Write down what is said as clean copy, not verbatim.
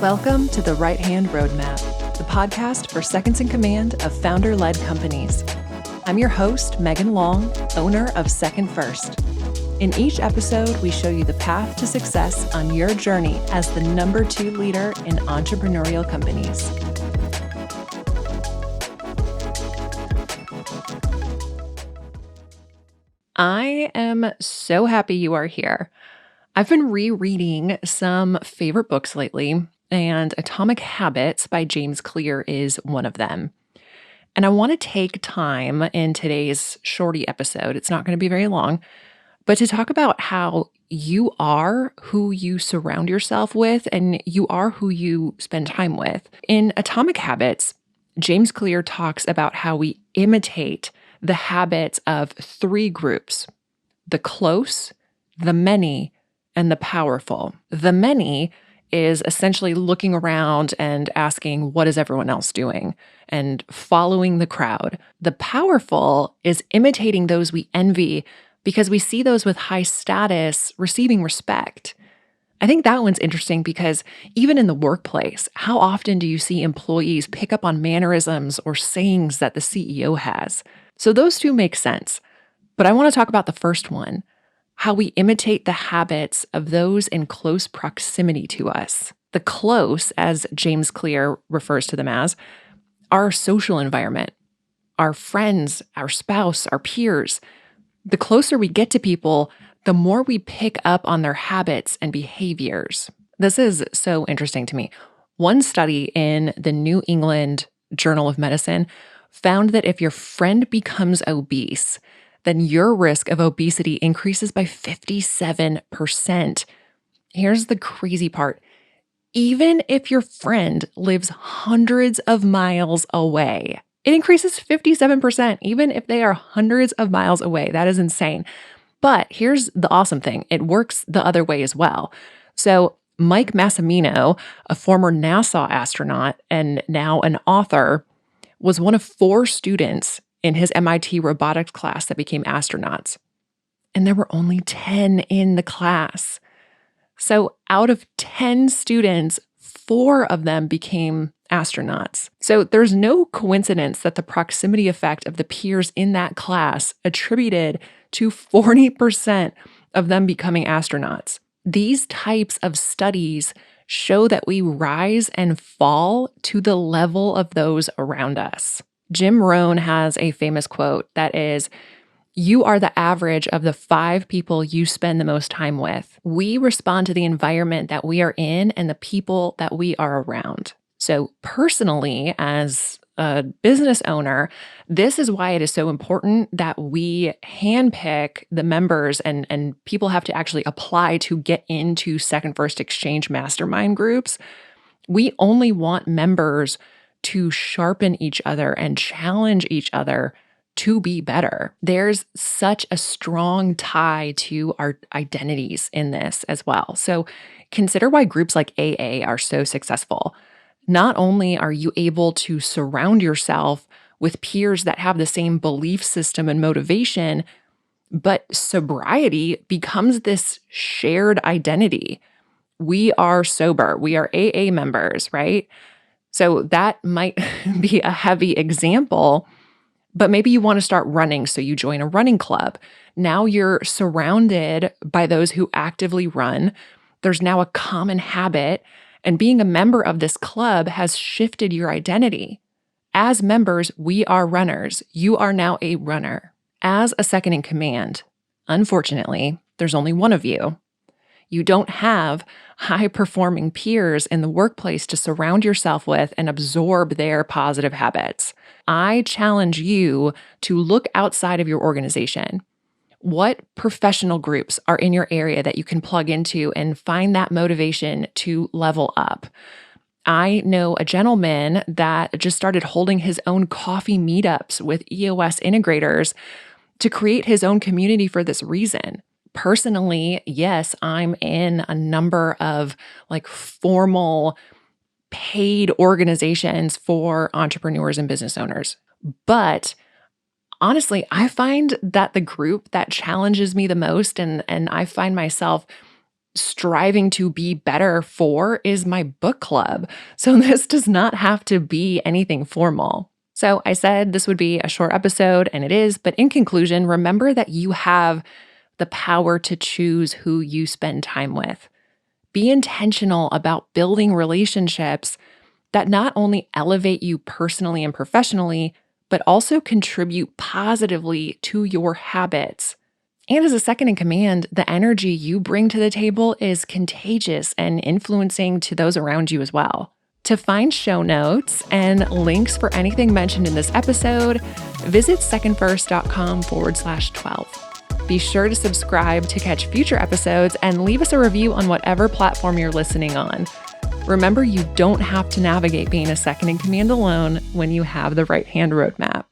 Welcome to the Right Hand Roadmap, the podcast for seconds in command of founder-led companies. I'm your host, Megan Long, owner of Second First. In each episode, we show you the path to success on your journey as the number 2 leader in entrepreneurial companies. I am so happy you are here. I've been rereading some favorite books lately, and Atomic Habits by James Clear is one of them. And I want to take time in today's shorty episode, it's not going to be very long, but to talk about how you are who you surround yourself with and you are who you spend time with. In Atomic Habits, James Clear talks about how we imitate the habits of 3 groups: the close, the many, and the powerful. The many is essentially looking around and asking, what is everyone else doing? And following the crowd. The powerful is imitating those we envy because we see those with high status receiving respect. I think that one's interesting because even in the workplace, how often do you see employees pick up on mannerisms or sayings that the CEO has? So those two make sense. But I want to talk about the first one, how we imitate the habits of those in close proximity to us. The close, as James Clear refers to them as, our social environment, our friends, our spouse, our peers. The closer we get to people, the more we pick up on their habits and behaviors. This is so interesting to me. One study in the New England Journal of Medicine found that if your friend becomes obese, then your risk of obesity increases by 57%. Here's the crazy part. Even if your friend lives hundreds of miles away, it increases 57%, even if they are hundreds of miles away. That is insane. But here's the awesome thing. It works the other way as well. So Mike Massimino, a former NASA astronaut and now an author, was one of 4 students in his MIT robotics class that became astronauts. And there were only 10 in the class. So out of 10 students, 4 of them became astronauts. So there's no coincidence that the proximity effect of the peers in that class attributed to 40% of them becoming astronauts. These types of studies show that we rise and fall to the level of those around us. Jim Rohn has a famous quote that is, "You are the average of the 5 people you spend the most time with." We respond to the environment that we are in and the people that we are around. So personally, as a business owner, this is why it is so important that we handpick the members and people have to actually apply to get into Second First Exchange mastermind groups. We only want members to sharpen each other and challenge each other to be better. There's such a strong tie to our identities in this as well. So consider why groups like AA are so successful. Not only are you able to surround yourself with peers that have the same belief system and motivation, but sobriety becomes this shared identity. We are sober. We are AA members, right? So that might be a heavy example, but maybe you want to start running, so you join a running club. Now you're surrounded by those who actively run. There's now a common habit, and being a member of this club has shifted your identity. As members, we are runners. You are now a runner. As a second in command, unfortunately, there's only one of you. You don't have high-performing peers in the workplace to surround yourself with and absorb their positive habits. I challenge you to look outside of your organization. What professional groups are in your area that you can plug into and find that motivation to level up? I know a gentleman that just started holding his own coffee meetups with EOS integrators to create his own community for this reason. Personally, yes, I'm in a number of formal paid organizations for entrepreneurs and business owners. But honestly, I find that the group that challenges me the most and I find myself striving to be better for is my book club. So this does not have to be anything formal. So I said this would be a short episode, and it is. But in conclusion, remember that you have the power to choose who you spend time with. Be intentional about building relationships that not only elevate you personally and professionally, but also contribute positively to your habits. And as a second in command, the energy you bring to the table is contagious and influencing to those around you as well. To find show notes and links for anything mentioned in this episode, visit secondfirst.com/12. Be sure to subscribe to catch future episodes and leave us a review on whatever platform you're listening on. Remember, you don't have to navigate being a second in command alone when you have the right hand roadmap.